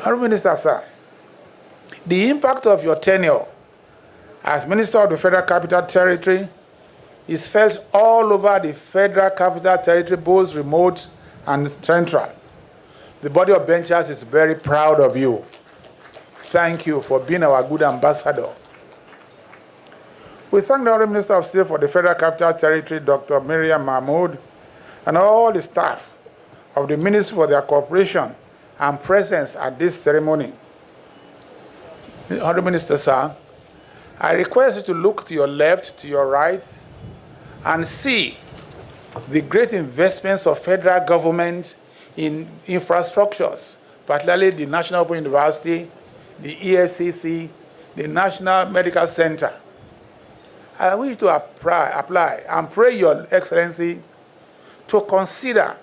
Honourable Minister, sir, the impact of your tenure as Minister of the Federal Capital Territory is felt all over the Federal Capital Territory, both remote and central. The body of benchers is very proud of you. Thank you for being our good ambassador. We thank the Honourable Minister of State for the Federal Capital Territory, Dr. Miriam Mahmood, and all the staff of the Ministry for their cooperation and presence at this ceremony. Honourable Minister, sir, I request you to look to your left, to your right, and see the great investments of federal government in infrastructures, particularly the National Open University, the EFCC, the National Medical Center. I wish to apply and pray Your Excellency to consider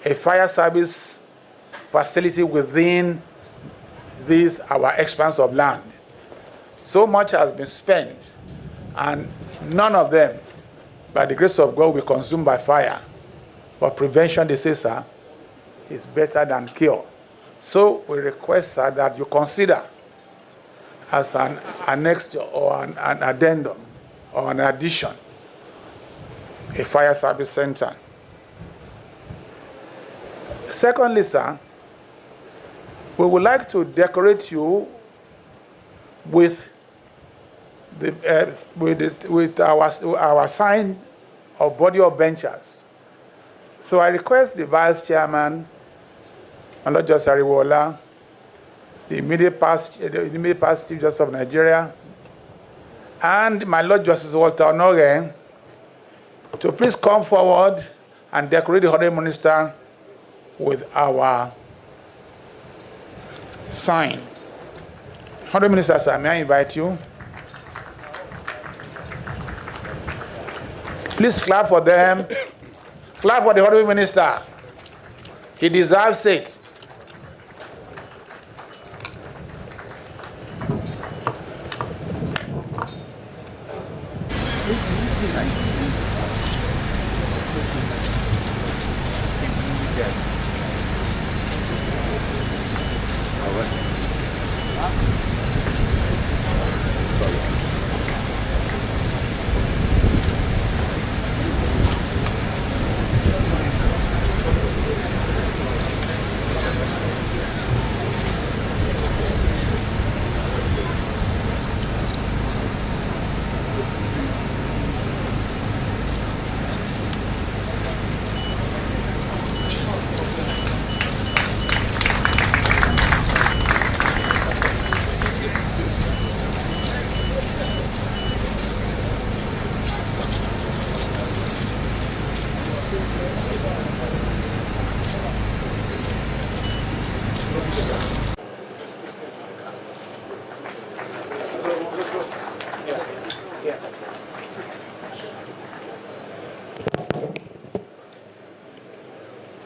a fire service facility within this, our expanse of land. So much has been spent, and none of them, by the grace of God, will be consumed by fire. But prevention, they say, sir, is better than cure. So we request, sir, that you consider as an annexure or an addendum or an addition a fire service center. Secondly, sir, we would like to decorate you with our sign of body of benchers. So I request the Vice Chairman, Lord Justice Ariwoola, the immediate past Chief Justice of Nigeria, and my Lord Justice Walter Onoge, to please come forward and decorate the Honourable Minister with our sign. Honourable Minister, sir, may I invite you? Please clap for them. Clap for the Honourable Minister. He deserves it.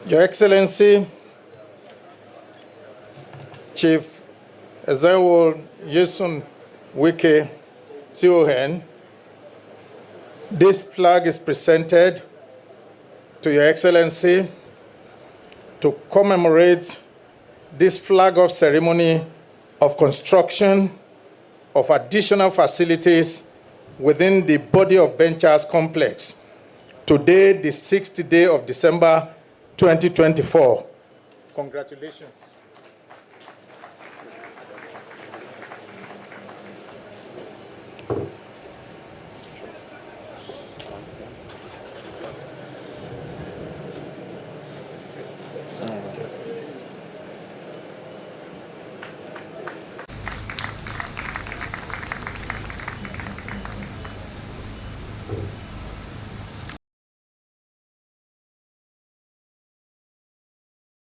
Your Excellency, Chief Ezenwo Yesun Wike, CON, this flag is presented to Your Excellency to commemorate this flag-off ceremony of construction of additional facilities within the body of benchers complex. Today, the 6th day of December 2024. Congratulations.